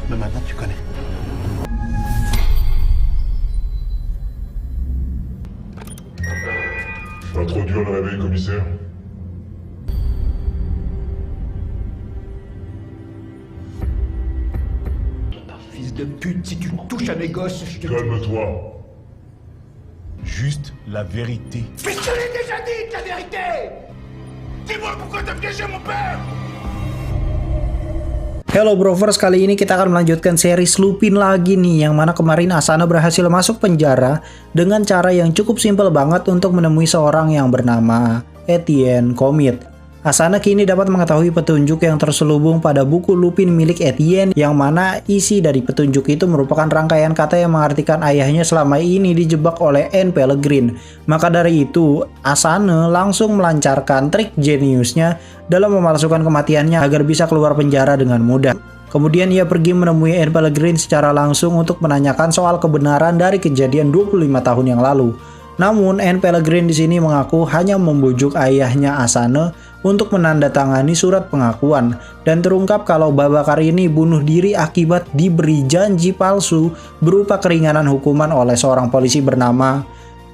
Me mandas, tu connais. Introduire le réveil, commissaire. Fils de pute, si tu touches à mes gosses, je te... Calme-toi. Juste la vérité. Mais je te l'ai déjà dit, la vérité! Dis-moi pourquoi t'as piégé mon père! Hello Brovers, kali ini kita akan melanjutkan series Lupin lagi nih, yang mana kemarin Asana berhasil masuk penjara dengan cara yang cukup simpel banget untuk menemui seorang yang bernama Etienne Commit. Asana kini dapat mengetahui petunjuk yang terselubung pada buku Lupin milik Etienne, yang mana isi dari petunjuk itu merupakan rangkaian kata yang mengartikan ayahnya selama ini dijebak oleh Anne Pellegrin. Maka dari itu, Asana langsung melancarkan trik jeniusnya dalam memalsukan kematiannya agar bisa keluar penjara dengan mudah. Kemudian ia pergi menemui Anne Pellegrin secara langsung untuk menanyakan soal kebenaran dari kejadian 25 tahun yang lalu. Namun Anne Pellegrin di sini mengaku hanya membujuk ayahnya Asana untuk menandatangani surat pengakuan, dan terungkap kalau Babakar ini bunuh diri akibat diberi janji palsu berupa keringanan hukuman oleh seorang polisi bernama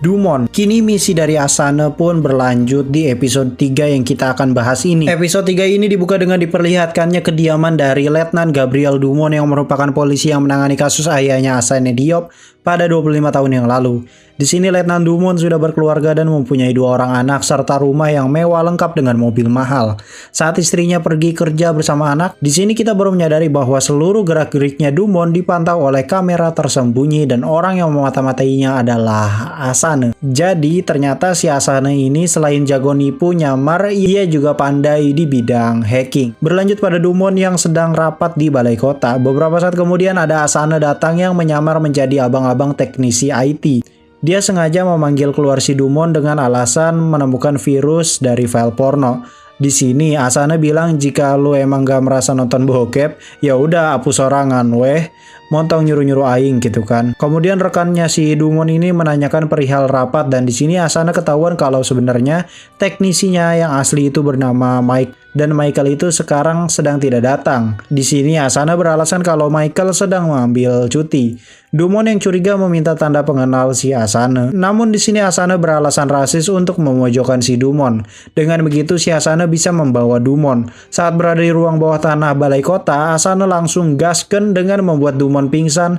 Dumont. Kini misi dari Asana pun berlanjut di episode 3 yang kita akan bahas ini. Episode 3 ini dibuka dengan diperlihatkannya kediaman dari Letnan Gabriel Dumont yang merupakan polisi yang menangani kasus ayahnya Asana Diop pada 25 tahun yang lalu. Di sini Letnan Dumont sudah berkeluarga dan mempunyai 2 orang anak serta rumah yang mewah lengkap dengan mobil mahal. Saat istrinya pergi kerja bersama anak, di sini kita baru menyadari bahwa seluruh gerak-geriknya Dumont dipantau oleh kamera tersembunyi dan orang yang memata-matainya adalah Asana. Jadi ternyata si Asana ini selain jago nipu nyamar, ia juga pandai di bidang hacking. Berlanjut pada Dumont yang sedang rapat di balai kota. Beberapa saat kemudian ada Asana datang yang menyamar menjadi abang-abang teknisi IT. Dia sengaja memanggil keluar si Dumont dengan alasan menemukan virus dari file porno. Di sini Asana bilang jika lu emang gak merasa nonton bokep, ya udah hapus sorangan weh. Montong nyuruh-nyuruh aing gitu kan. Kemudian rekannya si Dumont ini menanyakan perihal rapat, dan di sini Asana ketahuan kalau sebenarnya teknisinya yang asli itu bernama Mike, dan Michael itu sekarang sedang tidak datang. Di sini Asana beralasan kalau Michael sedang mengambil cuti. Dumont yang curiga meminta tanda pengenal si Asana. Namun di sini Asana beralasan rasis untuk memojokkan si Dumont. Dengan begitu si Asana bisa membawa Dumont. Saat berada di ruang bawah tanah balai kota, Asana langsung gasken dengan membuat Dumont pingsan.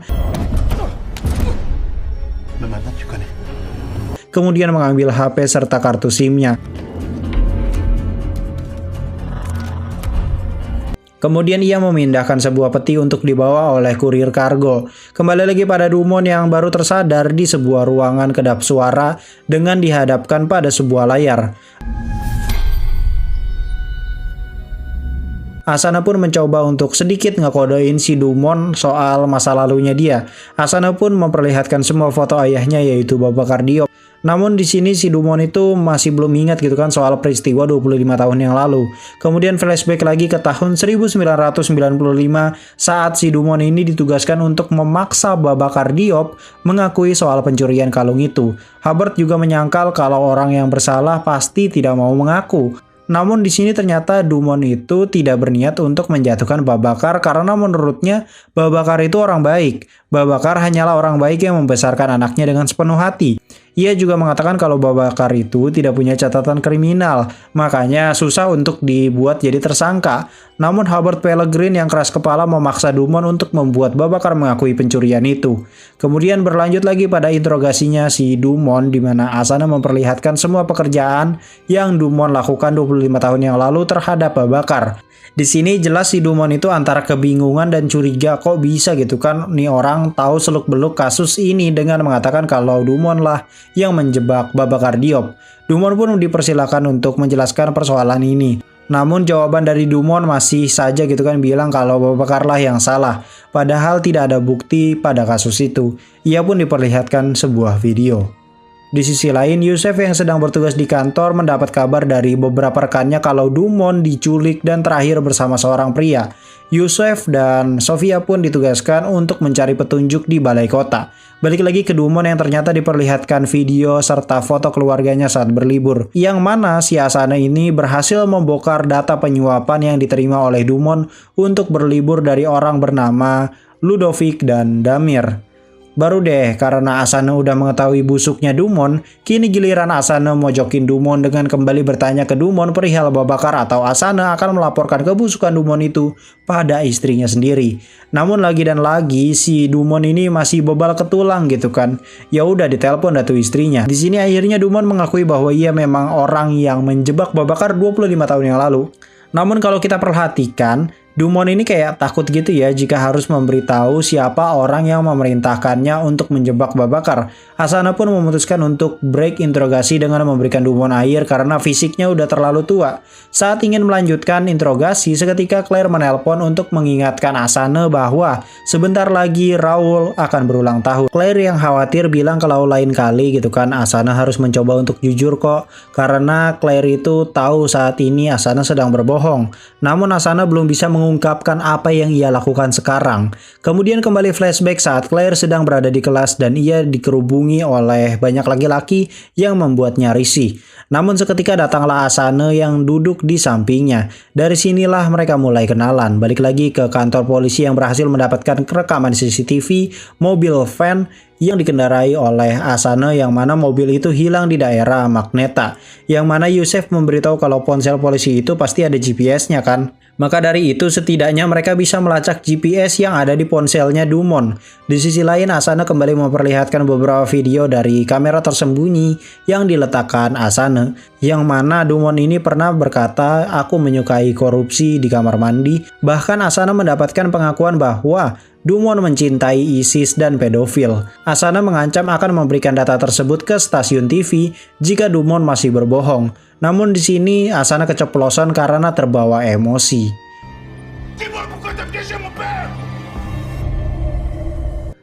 Me mandas, tu connais. Kemudian mengambil HP serta kartu SIM-nya. Kemudian ia memindahkan sebuah peti untuk dibawa oleh kurir kargo. Kembali lagi pada Dumont yang baru tersadar di sebuah ruangan kedap suara dengan dihadapkan pada sebuah layar. Asana pun mencoba untuk sedikit ngekodoin si Dumont soal masa lalunya dia. Asana pun memperlihatkan semua foto ayahnya yaitu Babakar Diop. Namun di sini si Dumont itu masih belum ingat gitu kan soal peristiwa 25 tahun yang lalu. Kemudian flashback lagi ke tahun 1995 saat si Dumont ini ditugaskan untuk memaksa Babakar Diop mengakui soal pencurian kalung itu. Hubbard juga menyangkal kalau orang yang bersalah pasti tidak mau mengaku. Namun di sini ternyata Dumont itu tidak berniat untuk menjatuhkan Babakar karena menurutnya Babakar itu orang baik. Babakar hanyalah orang baik yang membesarkan anaknya dengan sepenuh hati. Ia juga mengatakan kalau Babakar itu tidak punya catatan kriminal, makanya susah untuk dibuat jadi tersangka. Namun Hubbard Pellegrin yang keras kepala memaksa Dumont untuk membuat Babakar mengakui pencurian itu. Kemudian berlanjut lagi pada interogasinya si Dumont, di mana Asana memperlihatkan semua pekerjaan yang Dumont lakukan 25 tahun yang lalu terhadap Babakar. Di sini jelas si Dumont itu antara kebingungan dan curiga, kok bisa gitu kan nih orang tahu seluk-beluk kasus ini dengan mengatakan kalau Dumont lah yang menjebak Babakar Diop. Dumont pun dipersilakan untuk menjelaskan persoalan ini. Namun jawaban dari Dumont masih saja gitu kan bilang kalau Babakar lah yang salah. Padahal tidak ada bukti pada kasus itu. Ia pun diperlihatkan sebuah video. Di sisi lain, Yusef yang sedang bertugas di kantor mendapat kabar dari beberapa rekannya kalau Dumon diculik dan terakhir bersama seorang pria. Yusef dan Sofia pun ditugaskan untuk mencari petunjuk di balai kota. Balik lagi ke Dumon yang ternyata diperlihatkan video serta foto keluarganya saat berlibur. Yang mana si Asana ini berhasil membongkar data penyuapan yang diterima oleh Dumon untuk berlibur dari orang bernama Ludovic dan Damir. Baru deh, karena Asana udah mengetahui busuknya Dumon, kini giliran Asana mojokin Dumon dengan kembali bertanya ke Dumon perihal Babakar atau Asana akan melaporkan kebusukan Dumon itu pada istrinya sendiri. Namun lagi dan lagi si Dumon ini masih bebal ketulang gitu kan. Ya udah ditelepon datu istrinya. Di sini akhirnya Dumon mengakui bahwa ia memang orang yang menjebak Babakar 25 tahun yang lalu. Namun kalau kita perhatikan, Dumon ini kayak takut gitu ya jika harus memberitahu siapa orang yang memerintahkannya untuk menjebak Babakar. Asana pun memutuskan untuk break interogasi dengan memberikan Dumon air karena fisiknya udah terlalu tua. Saat ingin melanjutkan interogasi, seketika Claire menelpon untuk mengingatkan Asana bahwa sebentar lagi Raul akan berulang tahun. Claire yang khawatir bilang kalau lain kali gitu kan Asana harus mencoba untuk jujur kok, karena Claire itu tahu saat ini Asana sedang berbohong. Namun Asana belum bisa mengungkapkan apa yang ia lakukan sekarang. Kemudian kembali flashback saat Claire sedang berada di kelas dan ia dikerubungi oleh banyak laki-laki yang membuatnya risih. Namun seketika datanglah Asana yang duduk di sampingnya. Dari sinilah mereka mulai kenalan. Balik lagi ke kantor polisi yang berhasil mendapatkan rekaman CCTV mobil van yang dikendarai oleh Asana yang mana mobil itu hilang di daerah Magneta. Yang mana Yusef memberitahu kalau ponsel polisi itu pasti ada GPS-nya kan. Maka dari itu setidaknya mereka bisa melacak GPS yang ada di ponselnya Dumon. Di sisi lain Asana kembali memperlihatkan beberapa video dari kamera tersembunyi yang diletakkan Asana. Yang mana Dumon ini pernah berkata aku menyukai korupsi di kamar mandi. Bahkan Asana mendapatkan pengakuan bahwa Dumon mencintai ISIS dan pedofil. Asana mengancam akan memberikan data tersebut ke stasiun TV jika Dumon masih berbohong. Namun di sini Asana keceplosan karena terbawa emosi. Dis-moi pourquoi t'as piégé mon père!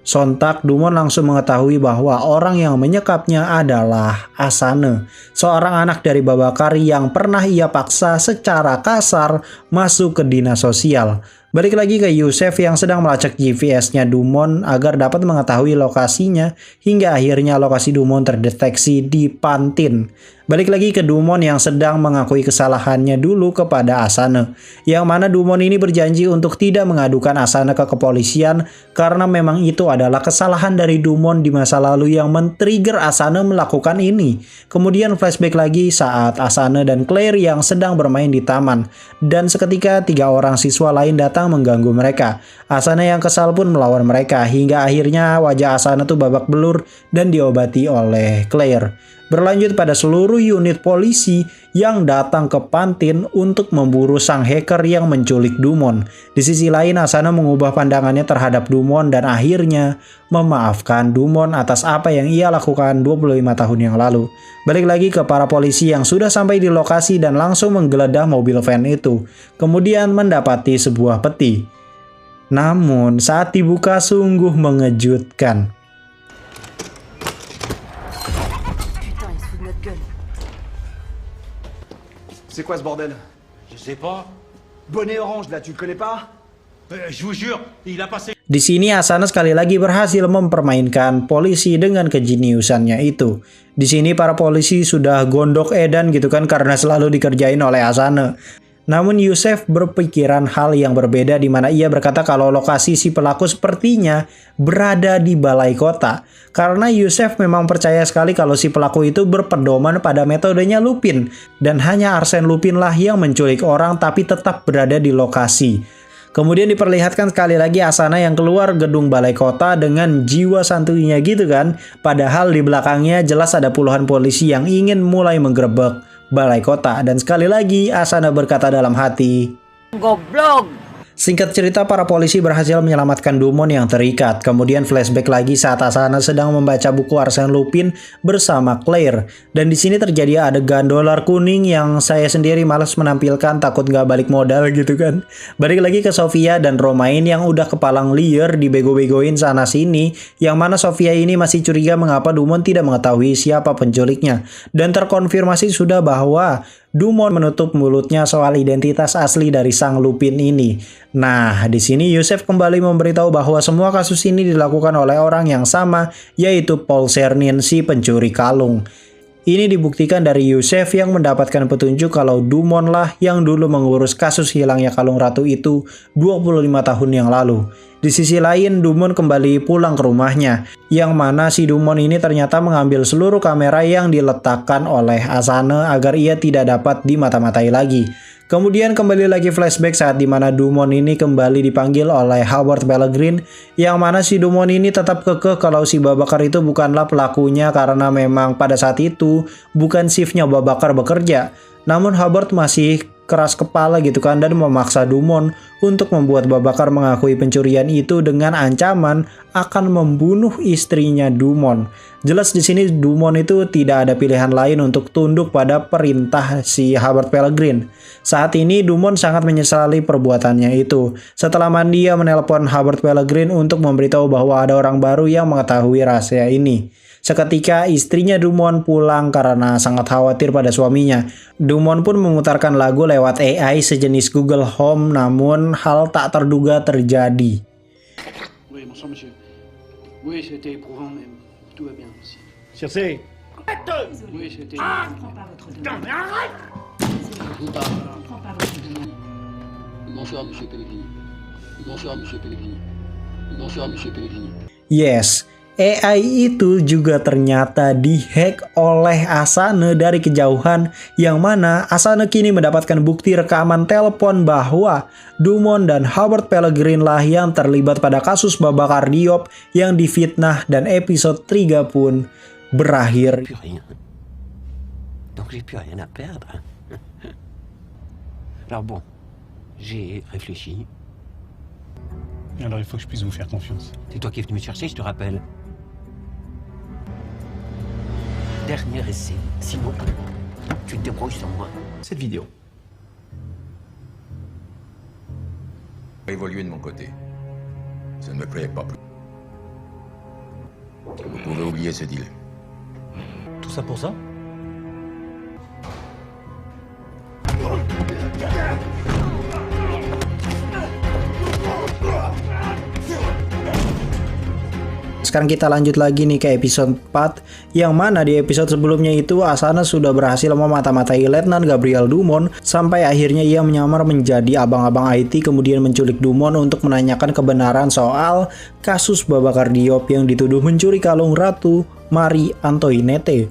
Sontak Dumon langsung mengetahui bahwa orang yang menyekapnya adalah Asana, seorang anak dari Babakar yang pernah ia paksa secara kasar masuk ke dinas sosial. Balik lagi ke Yusef yang sedang melacak GPS-nya Dumon agar dapat mengetahui lokasinya hingga akhirnya lokasi Dumon terdeteksi di Pantin. Balik lagi ke Dumon yang sedang mengakui kesalahannya dulu kepada Asana. Yang mana Dumon ini berjanji untuk tidak mengadukan Asana ke kepolisian karena memang itu adalah kesalahan dari Dumon di masa lalu yang men-trigger Asana melakukan ini. Kemudian flashback lagi saat Asana dan Claire yang sedang bermain di taman. Dan seketika 3 orang siswa lain datang mengganggu mereka. Asana yang kesal pun melawan mereka hingga akhirnya wajah Asana tuh babak belur dan diobati oleh Claire. Berlanjut pada seluruh unit polisi yang datang ke Pantin untuk memburu sang hacker yang menculik Dumon. Di sisi lain Asana mengubah pandangannya terhadap Dumon dan akhirnya memaafkan Dumon atas apa yang ia lakukan 25 tahun yang lalu. Balik lagi ke para polisi yang sudah sampai di lokasi dan langsung menggeledah mobil van itu. Kemudian mendapati sebuah peti. Namun saat dibuka sungguh mengejutkan. C'est quoi ce bordel? Je sais pas. Bonnet orange là, tu le connais pas? Je vous jure, il a passé. Di sini Asana sekali lagi berhasil mempermainkan polisi dengan kejeniusannya itu. Di sini para polisi sudah gondok edan gitu kan karena selalu dikerjain oleh Asana. Namun Yusef berpikiran hal yang berbeda di mana ia berkata kalau lokasi si pelaku sepertinya berada di balai kota. Karena Yusef memang percaya sekali kalau si pelaku itu berpedoman pada metodenya Lupin. Dan hanya Arsène Lupin lah yang menculik orang tapi tetap berada di lokasi. Kemudian diperlihatkan sekali lagi Asana yang keluar gedung balai kota dengan jiwa santuinya gitu kan. Padahal di belakangnya jelas ada puluhan polisi yang ingin mulai menggerebek balai kota. Dan sekali lagi Asana berkata dalam hati, Goblok. Singkat cerita, para polisi berhasil menyelamatkan Dumont yang terikat. Kemudian flashback lagi saat Asana sedang membaca buku Arsène Lupin bersama Claire. Dan di sini terjadi adegan dolar kuning yang saya sendiri malas menampilkan, takut nggak balik modal gitu kan. Balik lagi ke Sofia dan Romain yang udah kepalang liar dibego-begoin sana sini. Yang mana Sofia ini masih curiga mengapa Dumont tidak mengetahui siapa penculiknya. Dan terkonfirmasi sudah bahwa Dumont menutup mulutnya soal identitas asli dari sang Lupin ini. Nah, di sini Yusef kembali memberitahu bahwa semua kasus ini dilakukan oleh orang yang sama, yaitu Paul Cernin, si pencuri kalung. Ini dibuktikan dari Yusef yang mendapatkan petunjuk kalau Dumont lah yang dulu mengurus kasus hilangnya kalung ratu itu 25 tahun yang lalu. Di sisi lain, Dumont kembali pulang ke rumahnya, yang mana si Dumont ini ternyata mengambil seluruh kamera yang diletakkan oleh Asana agar ia tidak dapat dimata-matai lagi. Kemudian kembali lagi flashback saat dimana Dumont ini kembali dipanggil oleh Howard Pellegrin, yang mana si Dumont ini tetap kekeh kalau si Babakar itu bukanlah pelakunya karena memang pada saat itu bukan shiftnya Babakar bekerja. Namun Howard masih keras kepala gitu kan dan memaksa Dumont untuk membuat Babakar mengakui pencurian itu dengan ancaman akan membunuh istrinya Dumont. Jelas di sini Dumont itu tidak ada pilihan lain untuk tunduk pada perintah si Howard Pellegrin. Saat ini Dumont sangat menyesali perbuatannya itu. Setelah mandi ia menelpon Howard Pellegrin untuk memberitahu bahwa ada orang baru yang mengetahui rahasia ini. Seketika istrinya Dumont pulang karena sangat khawatir pada suaminya. Dumont pun memutarkan lagu lewat AI sejenis Google Home, namun hal tak terduga terjadi. Oui, bonsoir monsieur. Oui, c'était éprouvant, mais tout va bien aussi. Circé, Oui, c'était... Non mais arrête! Bonsoir monsieur Pellegrini. Bonsoir monsieur Pellegrini. Bonsoir monsieur Pellegrini. Yes, AI itu juga ternyata dihack oleh Asana dari kejauhan, yang mana Asana kini mendapatkan bukti rekaman telepon bahwa Dumont dan Howard Pellegrin lah yang terlibat pada kasus Babakar Diop yang difitnah, dan episode 3 pun berakhir. Plus rien. Donc j'ai plus rien à perdre. Alors bon, j'ai réfléchi. Alors il faut que je puisse vous faire confiance. C'est toi qui es venu me chercher, je te rappelle. Dernier essai. Sinon, tu te débrouilles sans moi. Cette vidéo. Évoluer de mon côté. Ça ne me plaît pas plus. Vous pouvez oublier ce deal. tout ça pour ça? Sekarang kita lanjut lagi nih ke episode 4, yang mana di episode sebelumnya itu Asana sudah berhasil memata-matai Letnan Gabriel Dumont sampai akhirnya ia menyamar menjadi abang-abang IT kemudian menculik Dumont untuk menanyakan kebenaran soal kasus Babakar Diop yang dituduh mencuri kalung Ratu Marie Antoinette.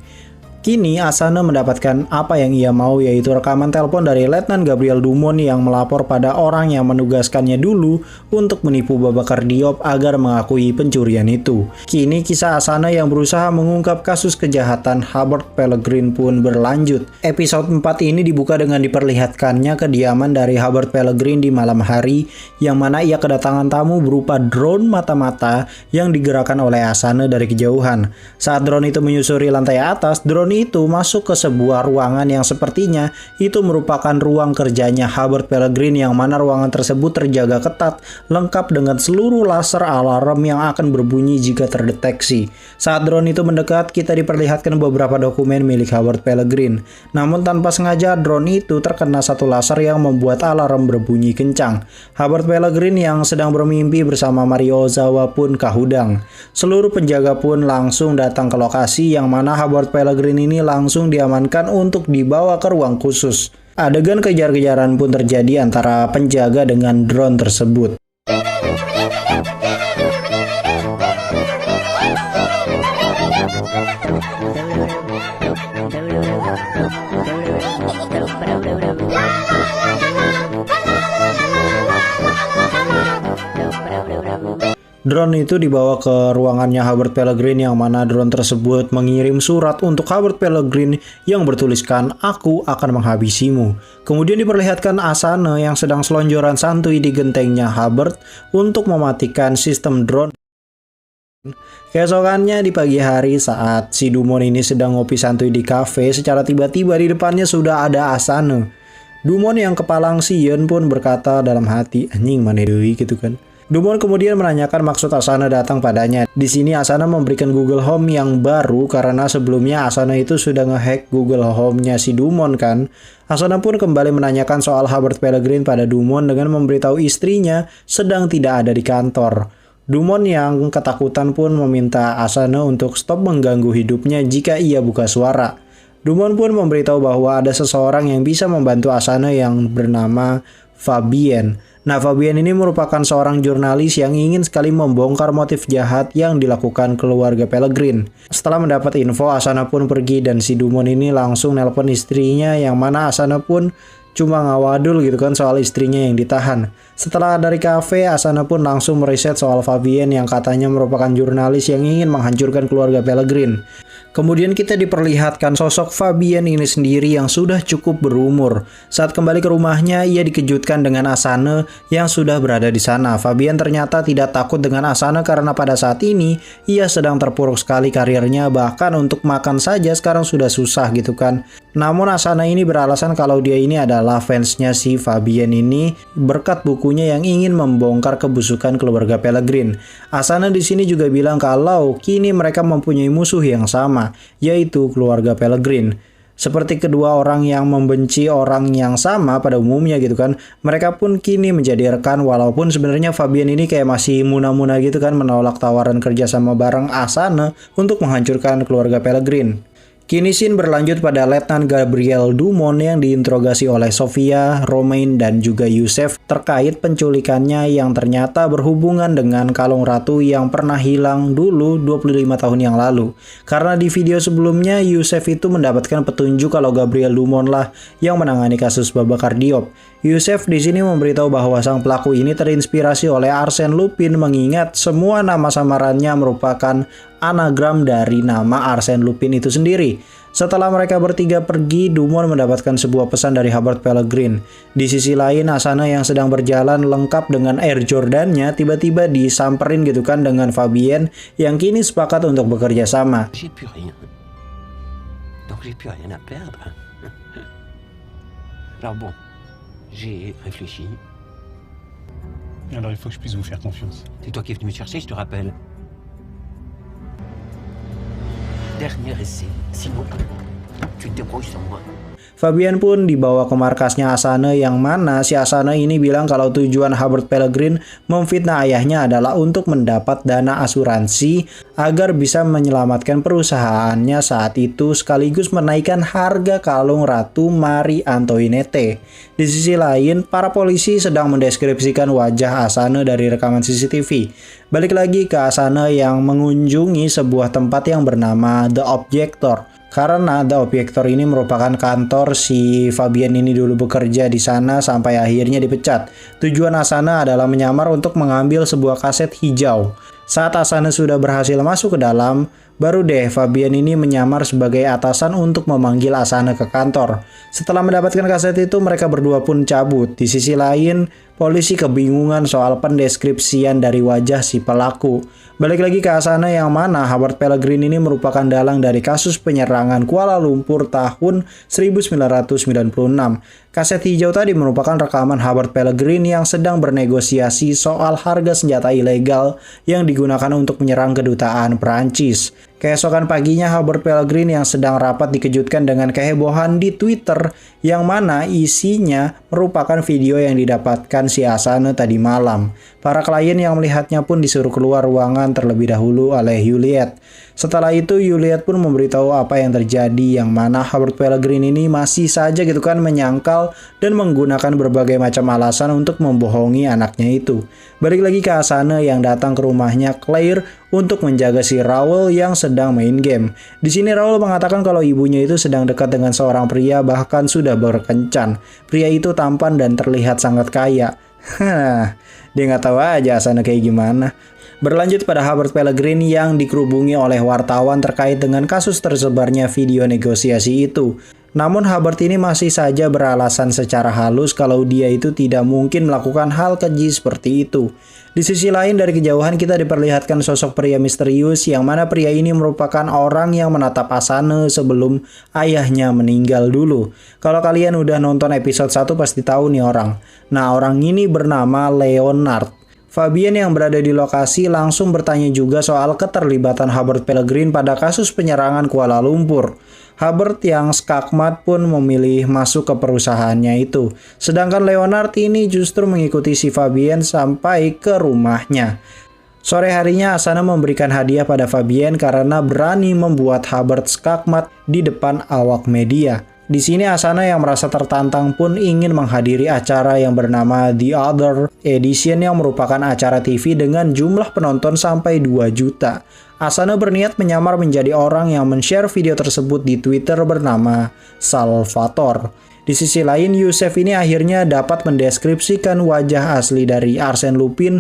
Kini Asana mendapatkan apa yang ia mau, yaitu rekaman telepon dari Letnan Gabriel Dumont yang melapor pada orang yang menugaskannya dulu untuk menipu Babakar Diop agar mengakui pencurian itu. Kini kisah Asana yang berusaha mengungkap kasus kejahatan Howard Pellegrin pun berlanjut. Episode 4 ini dibuka dengan diperlihatkannya kediaman dari Howard Pellegrin di malam hari, yang mana ia kedatangan tamu berupa drone mata-mata yang digerakkan oleh Asana dari kejauhan. Saat drone itu menyusuri lantai atas, drone itu masuk ke sebuah ruangan yang sepertinya itu merupakan ruang kerjanya Howard Pellegrin, yang mana ruangan tersebut terjaga ketat lengkap dengan seluruh laser alarm yang akan berbunyi jika terdeteksi. Saat drone itu mendekat, kita diperlihatkan beberapa dokumen milik Howard Pellegrin. Namun tanpa sengaja drone itu terkena satu laser yang membuat alarm berbunyi kencang. Howard Pellegrin yang sedang bermimpi bersama Mario Ozawa pun kahudang. Seluruh penjaga pun langsung datang ke lokasi, yang mana Howard Pellegrin ini langsung diamankan untuk dibawa ke ruang khusus. Adegan kejar-kejaran pun terjadi antara penjaga dengan drone tersebut. Drone itu dibawa ke ruangannya Hubert Pellegrin yang mana drone tersebut mengirim surat untuk Hubert Pellegrin yang bertuliskan "Aku akan menghabisimu". Kemudian diperlihatkan Asana yang sedang selonjoran santuy di gentengnya Hubert untuk mematikan sistem drone. Keesokannya di pagi hari saat si Dumont ini sedang ngopi santuy di kafe, secara tiba-tiba di depannya sudah ada Asana. Dumont yang kepalang siun pun berkata dalam hati, "Anjing mana deui," gitu kan. Dumont kemudian menanyakan maksud Asana datang padanya. Di sini Asana memberikan Google Home yang baru karena sebelumnya Asana itu sudah ngehack Google Home-nya si Dumont kan. Asana pun kembali menanyakan soal Hubert Pellegrin pada Dumont dengan memberitahu istrinya sedang tidak ada di kantor. Dumont yang ketakutan pun meminta Asana untuk stop mengganggu hidupnya jika ia buka suara. Dumont pun memberitahu bahwa ada seseorang yang bisa membantu Asana yang bernama Fabien. Nah, Fabien ini merupakan seorang jurnalis yang ingin sekali membongkar motif jahat yang dilakukan keluarga Pellegrin. Setelah mendapat info, Asana pun pergi dan si Dumont ini langsung nelpon istrinya yang mana Asana pun cuma ngawadul gitu kan soal istrinya yang ditahan. Setelah dari kafe, Asana pun langsung meriset soal Fabien yang katanya merupakan jurnalis yang ingin menghancurkan keluarga Pellegrin. Kemudian kita diperlihatkan sosok Fabien ini sendiri yang sudah cukup berumur. Saat kembali ke rumahnya, ia dikejutkan dengan Asana yang sudah berada di sana. Fabien ternyata tidak takut dengan Asana karena pada saat ini ia sedang terpuruk sekali karirnya, bahkan untuk makan saja sekarang sudah susah gitu kan. Namun Asana ini beralasan kalau dia ini adalah fansnya si Fabien ini berkat bukunya yang ingin membongkar kebusukan keluarga Pellegrin. Asana di sini juga bilang kalau kini mereka mempunyai musuh yang sama, yaitu keluarga Pellegrin. Seperti kedua orang yang membenci orang yang sama pada umumnya gitu kan, mereka pun kini menjadi rekan walaupun sebenarnya Fabien ini kayak masih muna-muna gitu kan menolak tawaran kerjasama bareng Asana untuk menghancurkan keluarga Pellegrin. Kini scene berlanjut pada Letnan Gabriel Dumont yang diinterogasi oleh Sofia, Romain, dan juga Yusef terkait penculikannya yang ternyata berhubungan dengan kalung ratu yang pernah hilang dulu 25 tahun yang lalu. Karena di video sebelumnya Yusef itu mendapatkan petunjuk kalau Gabriel Dumont lah yang menangani kasus Babakar Diop. Yusef di sini memberitahu bahwa sang pelaku ini terinspirasi oleh Arsène Lupin mengingat semua nama samarannya merupakan anagram dari nama Arsène Lupin itu sendiri. Setelah mereka bertiga pergi, Dumont mendapatkan sebuah pesan dari Hubert Pellegrin. Di sisi lain, Asana yang sedang berjalan lengkap dengan Air Jordan-nya tiba-tiba disamperin gitu kan dengan Fabien yang kini sepakat untuk bekerja sama. J'ai plus rien. Donc j'ai plus rien à perdre. Alors bon, j'ai réfléchi. Alors il faut que je puisse vous faire confiance. C'est toi qui es venu me chercher, je te rappelle. Dernier essai. Sinon, tu te débrouilles sans moi. Fabien pun dibawa ke markasnya Asana yang mana si Asana ini bilang kalau tujuan Hubert Pellegrin memfitnah ayahnya adalah untuk mendapat dana asuransi agar bisa menyelamatkan perusahaannya saat itu sekaligus menaikkan harga kalung Ratu Marie Antoinette. Di sisi lain, para polisi sedang mendeskripsikan wajah Asana dari rekaman CCTV. Balik lagi ke Asana yang mengunjungi sebuah tempat yang bernama The Objector. Karena The Objector ini merupakan kantor si Fabien ini dulu bekerja di sana sampai akhirnya dipecat. Tujuan Asana adalah menyamar untuk mengambil sebuah kaset hijau. Saat Asana sudah berhasil masuk ke dalam, baru deh Fabien ini menyamar sebagai atasan untuk memanggil Asana ke kantor. Setelah mendapatkan kaset itu, mereka berdua pun cabut. Di sisi lain, polisi kebingungan soal pendeskripsian dari wajah si pelaku. Balik lagi ke Asana yang mana Hubert Pellegrin ini merupakan dalang dari kasus penyerangan Kuala Lumpur tahun 1996. Kaset hijau tadi merupakan rekaman Hubert Pellegrin yang sedang bernegosiasi soal harga senjata ilegal yang digunakan untuk menyerang kedutaan Perancis. Keesokan paginya Hubert Pellegrin yang sedang rapat dikejutkan dengan kehebohan di Twitter yang mana isinya merupakan video yang didapatkan si Asana tadi malam. Para klien yang melihatnya pun disuruh keluar ruangan terlebih dahulu oleh Juliet. Setelah itu Juliet pun memberitahu apa yang terjadi yang mana Hubert Pellegrin ini masih saja gitu kan menyangkal dan menggunakan berbagai macam alasan untuk membohongi anaknya itu. Balik lagi ke Asana yang datang ke rumahnya Claire untuk menjaga si Raoul yang sedang main game. Di sini Raoul mengatakan kalau ibunya itu sedang dekat dengan seorang pria bahkan sudah berkencan. Pria itu tampan dan terlihat sangat kaya. Dia nggak tahu aja Asana kayak gimana. Berlanjut pada Hubert Pellegrin yang dikerubungi oleh wartawan terkait dengan kasus tersebarnya video negosiasi itu. Namun Hubert ini masih saja beralasan secara halus kalau dia itu tidak mungkin melakukan hal keji seperti itu. Di sisi lain dari kejauhan kita diperlihatkan sosok pria misterius yang mana pria ini merupakan orang yang menatap Asane sebelum ayahnya meninggal dulu. Kalau kalian udah nonton episode 1 pasti tahu nih orang. Nah, orang ini bernama Leonard. Fabien yang berada di lokasi langsung bertanya juga soal keterlibatan Hubert Pellegrin pada kasus penyerangan Kuala Lumpur. Hubert yang skakmat pun memilih masuk ke perusahaannya itu. Sedangkan Leonard ini justru mengikuti si Fabien sampai ke rumahnya. Sore harinya Asana memberikan hadiah pada Fabien karena berani membuat Hubert skakmat di depan awak media. Di sini Asana yang merasa tertantang pun ingin menghadiri acara yang bernama The Other Edition yang merupakan acara TV dengan jumlah penonton sampai 2 juta. Asana berniat menyamar menjadi orang yang men-share video tersebut di Twitter bernama Salvatore. Di sisi lain, Youssef ini akhirnya dapat mendeskripsikan wajah asli dari Arsène Lupin.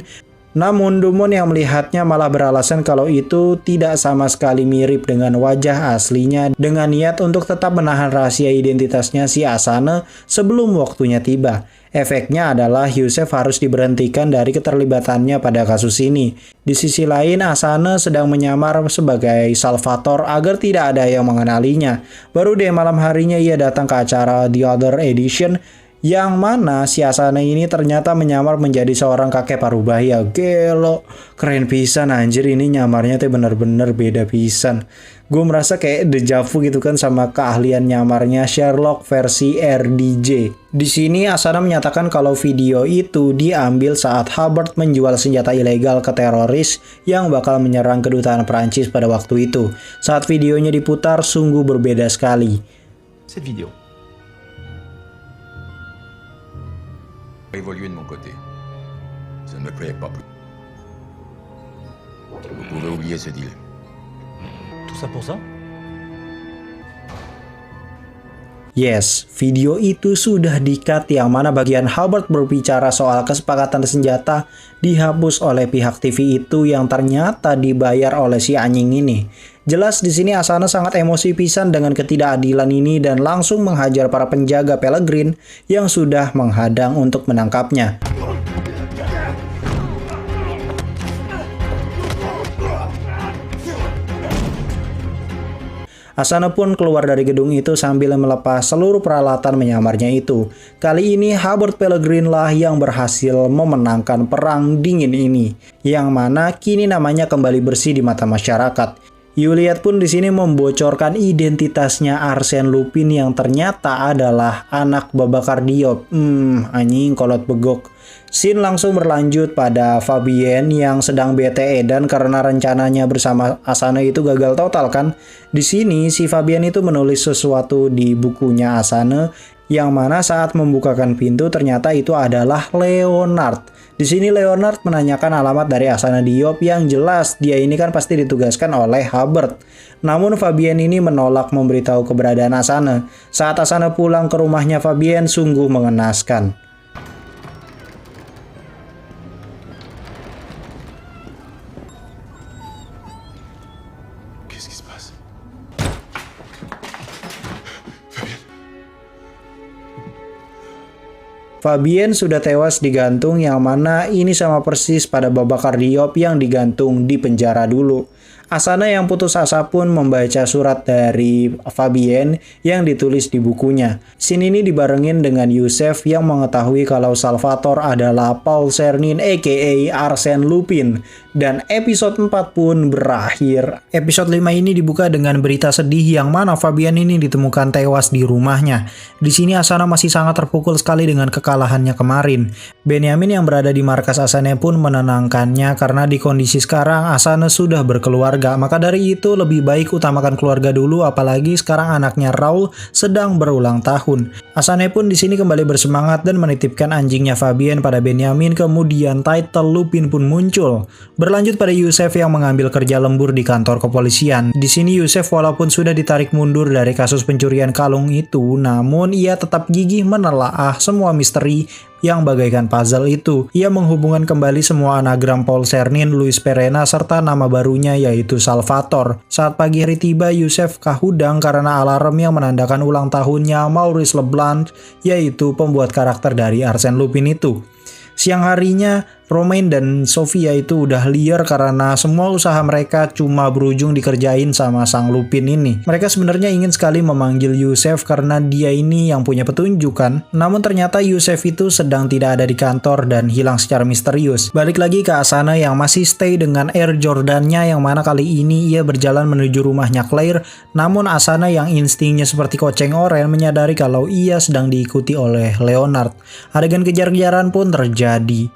Namun Dumont yang melihatnya malah beralasan kalau itu tidak sama sekali mirip dengan wajah aslinya dengan niat untuk tetap menahan rahasia identitasnya si Asane sebelum waktunya tiba. Efeknya adalah Youssef harus diberhentikan dari keterlibatannya pada kasus ini. Di sisi lain, Asane sedang menyamar sebagai Salvatore agar tidak ada yang mengenalinya. Baru deh malam harinya ia datang ke acara The Other Edition yang mana si Asane ini ternyata menyamar menjadi seorang kakek parubaya. Gelo, keren pisan anjir, ini nyamarnya tuh bener-bener beda pisan. Gue merasa kayak dejavu gitu kan sama keahlian nyamarnya Sherlock versi RDJ. Di sini Asana menyatakan kalau video itu diambil saat Hubert menjual senjata ilegal ke teroris yang bakal menyerang kedutaan Prancis pada waktu itu. Saat videonya diputar sungguh berbeda sekali. Cette vidéo. Évoluer de mon côté. Ça ne me plaît pas plus. Vous pouvez oublier ce deal. Tout ça pour ça? Yes, video itu sudah di-cut yang mana bagian Hubert berbicara soal kesepakatan senjata dihapus oleh pihak TV itu yang ternyata dibayar oleh si anjing ini. Jelas di sini Asana sangat emosi pisan dengan ketidakadilan ini dan langsung menghajar para penjaga Pellegrin yang sudah menghadang untuk menangkapnya. Asana pun keluar dari gedung itu sambil melepas seluruh peralatan menyamarnya itu. Kali ini Hubert Pellegrin lah yang berhasil memenangkan perang dingin ini, yang mana kini namanya kembali bersih di mata masyarakat. Juliet pun di sini membocorkan identitasnya Arsène Lupin yang ternyata adalah anak Babakar Diop. Anjing kolot begok. Scene langsung berlanjut pada Fabien yang sedang bete dan karena rencananya bersama Asana itu gagal total kan. Di sini si Fabien itu menulis sesuatu di bukunya Asana yang mana saat membukakan pintu ternyata itu adalah Leonard. Di sini Leonard menanyakan alamat dari Asana Diop yang jelas dia ini kan pasti ditugaskan oleh Hubert. Namun Fabien ini menolak memberitahu keberadaan Asana. Saat Asana pulang ke rumahnya Fabien sungguh mengenaskan. Qu'est-ce qui se passe? Fabien sudah tewas digantung yang mana ini sama persis pada Babakar Diop yang digantung di penjara dulu. Asana yang putus asa pun membaca surat dari Fabien yang ditulis di bukunya. Scene ini dibarengin dengan Youssef yang mengetahui kalau Salvatore adalah Paul Czernin aka Arsène Lupin. Dan episode 4 pun berakhir. Episode 5 ini dibuka dengan berita sedih yang mana Fabien ini ditemukan tewas di rumahnya. Di sini Asana masih sangat terpukul sekali dengan kekalahannya kemarin. Benjamin yang berada di markas Asana pun menenangkannya karena di kondisi sekarang Asana sudah berkeluarga. Maka dari itu lebih baik utamakan keluarga dulu, apalagi sekarang anaknya Raoul sedang berulang tahun. Asana pun di sini kembali bersemangat dan menitipkan anjingnya Fabien pada Benjamin, kemudian title Lupin pun muncul. Berlanjut pada Youssef yang mengambil kerja lembur di kantor kepolisian. Di sini Youssef walaupun sudah ditarik mundur dari kasus pencurian kalung itu, namun ia tetap gigih menelaah semua misteri yang bagaikan puzzle itu. Ia menghubungkan kembali semua anagram Paul Cernin, Luis Perena, serta nama barunya yaitu Salvatore. Saat pagi hari tiba, Yusef kahudang karena alarm yang menandakan ulang tahunnya Maurice Leblanc, yaitu pembuat karakter dari Arsène Lupin itu. Siang harinya, Romain dan Sofia itu udah liar karena semua usaha mereka cuma berujung dikerjain sama sang Lupin ini. Mereka sebenarnya ingin sekali memanggil Yusef karena dia ini yang punya petunjuk kan. Namun ternyata Yusef itu sedang tidak ada di kantor dan hilang secara misterius. Balik lagi ke Asana yang masih stay dengan Air Jordan-nya, yang mana kali ini ia berjalan menuju rumahnya Claire. Namun Asana yang instingnya seperti koceng oren menyadari kalau ia sedang diikuti oleh Leonard. Adegan kejar-kejaran pun terjadi.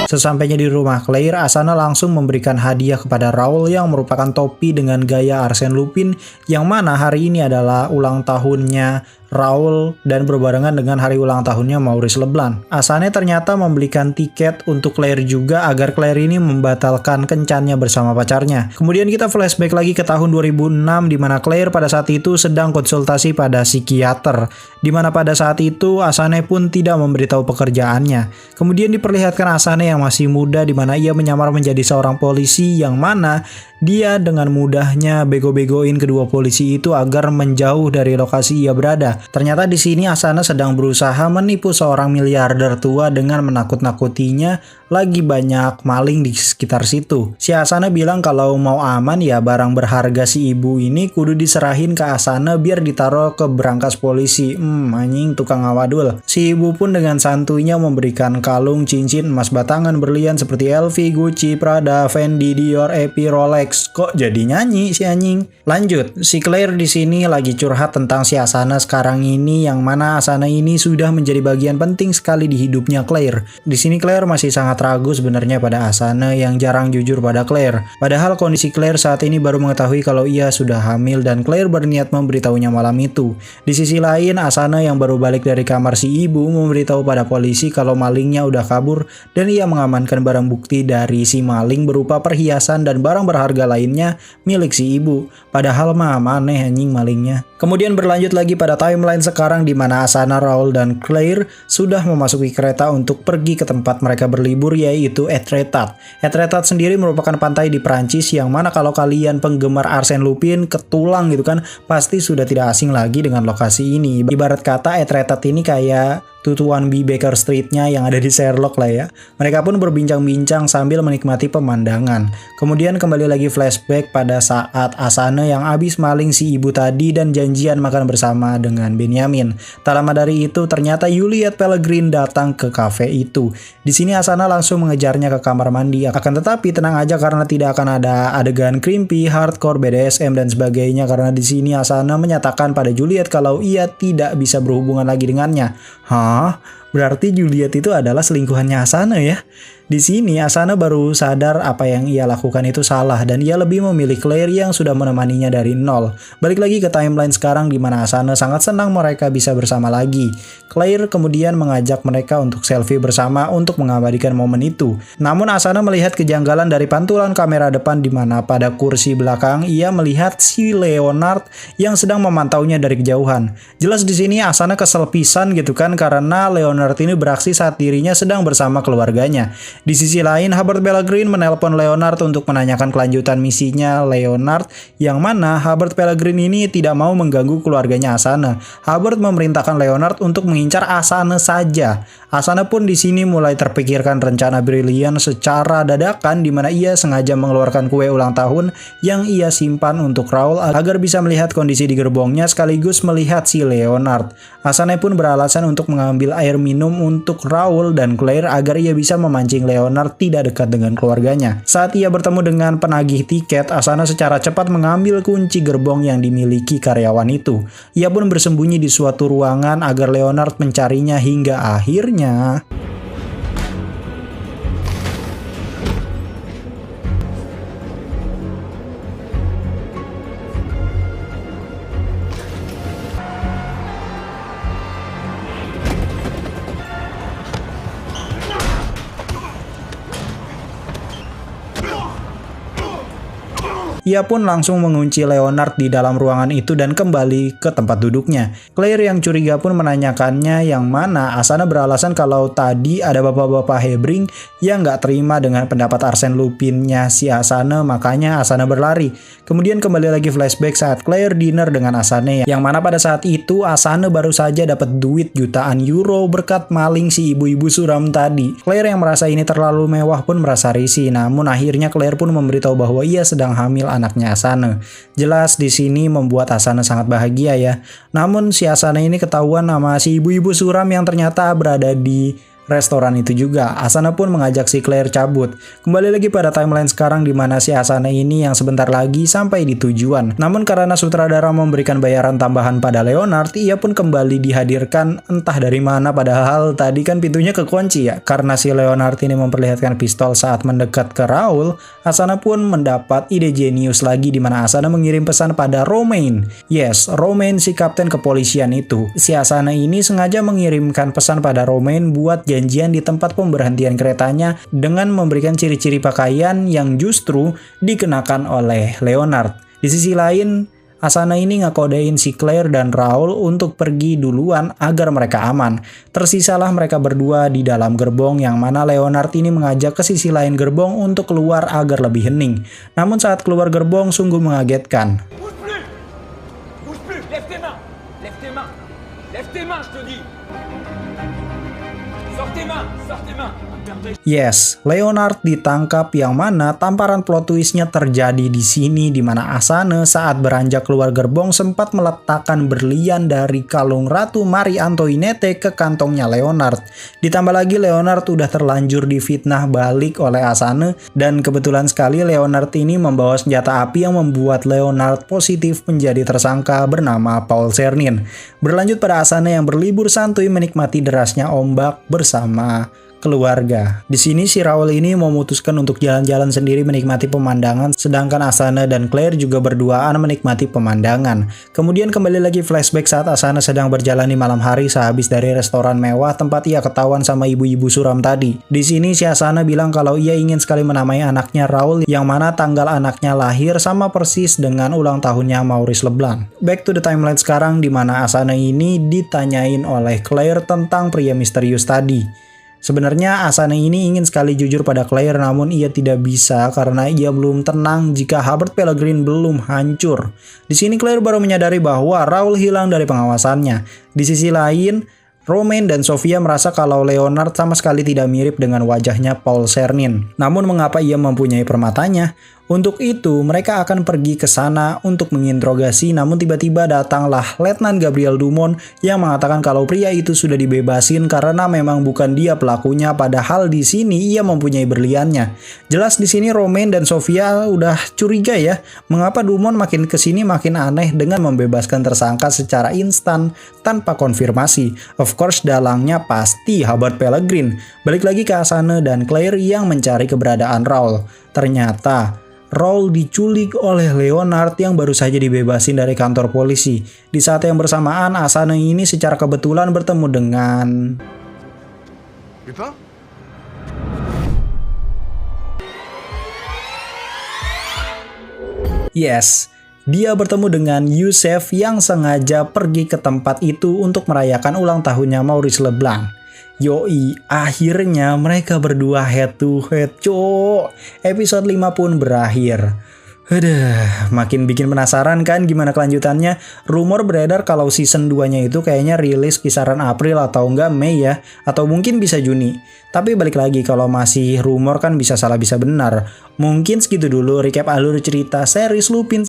Sesampainya di rumah Claire, Asana langsung memberikan hadiah kepada Raoul yang merupakan topi dengan gaya Arsène Lupin, yang mana hari ini adalah ulang tahunnya Raoul dan berbarengan dengan hari ulang tahunnya Maurice Leblanc. Asana ternyata membelikan tiket untuk Claire juga agar Claire ini membatalkan kencannya bersama pacarnya. Kemudian kita flashback lagi ke tahun 2006 di mana Claire pada saat itu sedang konsultasi pada psikiater, di mana pada saat itu Asana pun tidak memberitahu pekerjaannya. Kemudian diperlihatkan Asana yang masih muda di mana ia menyamar menjadi seorang polisi, yang mana dia dengan mudahnya bego-begoin kedua polisi itu agar menjauh dari lokasi ia berada. Ternyata di sini Asana sedang berusaha menipu seorang miliarder tua dengan menakut-nakutinya lagi banyak maling di sekitar situ. Si Asana bilang kalau mau aman ya barang berharga si ibu ini kudu diserahin ke Asana biar ditaruh ke brankas polisi. Anjing tukang ngawadul. Si ibu pun dengan santuinya memberikan kalung cincin emas batangan berlian seperti LV, Gucci, Prada, Fendi, Dior, Epi, Rolex. Kok jadi nyanyi si anjing? Lanjut, si Claire di sini lagi curhat tentang si Asana sekarang ini, yang mana Asana ini sudah menjadi bagian penting sekali di hidupnya Claire. Di sini Claire masih sangat ragu sebenarnya pada Asana yang jarang jujur pada Claire. Padahal kondisi Claire saat ini baru mengetahui kalau ia sudah hamil dan Claire berniat memberitahunya malam itu. Di sisi lain, Asana yang baru balik dari kamar si ibu memberitahu pada polisi kalau malingnya udah kabur dan ia mengamankan barang bukti dari si maling berupa perhiasan dan barang berharga lainnya milik si ibu. Padahal mah aneh anjing malingnya. Kemudian berlanjut lagi pada timeline sekarang di mana Asana, Raoul, dan Claire sudah memasuki kereta untuk pergi ke tempat mereka berlibur, yaitu Etretat. Etretat sendiri merupakan pantai di Prancis, yang mana kalau kalian penggemar Arsène Lupin ketulang gitu kan, pasti sudah tidak asing lagi dengan lokasi ini. Ibarat kata Etretat ini kayak Tutuan B Baker Street-nya yang ada di Sherlock lah ya. Mereka pun berbincang-bincang sambil menikmati pemandangan. Kemudian kembali lagi flashback pada saat Asana yang abis maling si ibu tadi dan janjian makan bersama dengan Benjamin. Tak lama dari itu ternyata Juliette Pellegrin datang ke cafe itu. Di sini Asana langsung mengejarnya ke kamar mandi. Akan tetapi tenang aja karena tidak akan ada adegan creepy, hardcore, BDSM dan sebagainya, karena di sini Asana menyatakan pada Juliette kalau ia tidak bisa berhubungan lagi dengannya. Berarti Juliette itu adalah selingkuhannya Asana ya. Di sini Asana baru sadar apa yang ia lakukan itu salah dan ia lebih memilih Claire yang sudah menemaninya dari nol. Balik lagi ke timeline sekarang di mana Asana sangat senang mereka bisa bersama lagi. Claire kemudian mengajak mereka untuk selfie bersama untuk mengabadikan momen itu. Namun Asana melihat kejanggalan dari pantulan kamera depan di mana pada kursi belakang ia melihat si Leonard yang sedang memantaunya dari kejauhan. Jelas di sini Asana kesel pisan gitu kan karena Leonard ini beraksi saat dirinya sedang bersama keluarganya. Di sisi lain, Hubert Pellegrin menelpon Leonard untuk menanyakan kelanjutan misinya Leonard, yang mana Hubert Pellegrin ini tidak mau mengganggu keluarganya Asana. Hubert memerintahkan Leonard untuk mengincar Asana saja. Asana pun di sini mulai terpikirkan rencana brilian secara dadakan di mana ia sengaja mengeluarkan kue ulang tahun yang ia simpan untuk Raoul agar bisa melihat kondisi di gerbongnya sekaligus melihat si Leonard. Asana pun beralasan untuk mengambil air minum untuk Raoul dan Claire agar ia bisa memancing Leonard tidak dekat dengan keluarganya. Saat ia bertemu dengan penagih tiket, Asana secara cepat mengambil kunci gerbong yang dimiliki karyawan itu. Ia pun bersembunyi di suatu ruangan agar Leonard mencarinya hingga akhirnya ia pun langsung mengunci Leonard di dalam ruangan itu dan kembali ke tempat duduknya. Claire yang curiga pun menanyakannya yang mana Asana beralasan kalau tadi ada bapak-bapak Hebring yang gak terima dengan pendapat Arsène Lupinnya si Asana, makanya Asana berlari. Kemudian kembali lagi flashback saat Claire dinner dengan Asana, yang mana pada saat itu Asana baru saja dapat duit jutaan euro berkat maling si ibu-ibu suram tadi. Claire yang merasa ini terlalu mewah pun merasa risih, namun akhirnya Claire pun memberitahu bahwa ia sedang hamil anaknya Asana. Jelas di sini membuat Asana sangat bahagia ya. Namun si Asana ini ketahuan sama si ibu-ibu suram yang ternyata berada di restoran itu juga. Asana pun mengajak si Claire cabut. Kembali lagi pada timeline sekarang di mana si Asana ini yang sebentar lagi sampai di tujuan. Namun karena sutradara memberikan bayaran tambahan pada Leonard, ia pun kembali dihadirkan entah dari mana, padahal tadi kan pintunya kekunci ya. Karena si Leonard ini memperlihatkan pistol saat mendekat ke Raoul, Asana pun mendapat ide jenius lagi di mana Asana mengirim pesan pada Romain. Yes, Romain si kapten kepolisian itu. Si Asana ini sengaja mengirimkan pesan pada Romain buat janjian di tempat pemberhentian keretanya dengan memberikan ciri-ciri pakaian yang justru dikenakan oleh Leonard. Di sisi lain, Asana ini ngakodein si Claire dan Raoul untuk pergi duluan agar mereka aman. Tersisalah mereka berdua di dalam gerbong, yang mana Leonard ini mengajak ke sisi lain gerbong untuk keluar agar lebih hening. Namun saat keluar gerbong sungguh mengagetkan. Bouge plus, lève tes mains. Lève tes mains. Lève tes mains, je te dis. Sors tes mains, sors tes mains. Yes, Leonard ditangkap, yang mana tamparan plot twistnya terjadi di sini di mana Asana saat beranjak keluar gerbong sempat meletakkan berlian dari kalung Ratu Marie Antoinette ke kantongnya Leonard. Ditambah lagi Leonard udah terlanjur difitnah balik oleh Asana, dan kebetulan sekali Leonard ini membawa senjata api yang membuat Leonard positif menjadi tersangka bernama Paul Czernin. Berlanjut pada Asana yang berlibur santuy menikmati derasnya ombak bersama keluarga. Di sini si Raoul ini memutuskan untuk jalan-jalan sendiri menikmati pemandangan, sedangkan Asana dan Claire juga berduaan menikmati pemandangan. Kemudian kembali lagi flashback saat Asana sedang berjalan di malam hari sehabis dari restoran mewah tempat ia ketahuan sama ibu-ibu suram tadi. Di sini si Asana bilang kalau ia ingin sekali menamai anaknya Raoul, yang mana tanggal anaknya lahir sama persis dengan ulang tahunnya Maurice Leblanc. Back to the timeline sekarang di mana Asana ini ditanyain oleh Claire tentang pria misterius tadi. Sebenarnya Asana ini ingin sekali jujur pada Claire, namun ia tidak bisa karena ia belum tenang jika Hubert Pellegrin belum hancur. Di sini Claire baru menyadari bahwa Raoul hilang dari pengawasannya. Di sisi lain, Romain dan Sofia merasa kalau Leonard sama sekali tidak mirip dengan wajahnya Paul Czernin. Namun mengapa ia mempunyai permatanya? Untuk itu, mereka akan pergi ke sana untuk menginterogasi, namun tiba-tiba datanglah Letnan Gabriel Dumont yang mengatakan kalau pria itu sudah dibebasin karena memang bukan dia pelakunya, padahal di sini ia mempunyai berliannya. Jelas di sini Romain dan Sofia udah curiga ya, mengapa Dumont makin kesini makin aneh dengan membebaskan tersangka secara instan tanpa konfirmasi. Of course dalangnya pasti Hubert Pellegrin. Balik lagi ke Asana dan Claire yang mencari keberadaan Raoul. Ternyata Raoul diculik oleh Leonard yang baru saja dibebasin dari kantor polisi. Di saat yang bersamaan, Asana ini secara kebetulan bertemu dengan Lupin? Yes, dia bertemu dengan Youssef yang sengaja pergi ke tempat itu untuk merayakan ulang tahunnya Maurice Leblanc. Yoi, akhirnya mereka berdua head to head, cok. Episode 5 pun berakhir. Aduh, makin bikin penasaran kan gimana kelanjutannya. Rumor beredar kalau season 2-nya itu kayaknya rilis kisaran April atau enggak Mei ya, atau mungkin bisa Juni. Tapi balik lagi, kalau masih rumor kan bisa salah bisa benar. Mungkin segitu dulu recap alur cerita series Lupin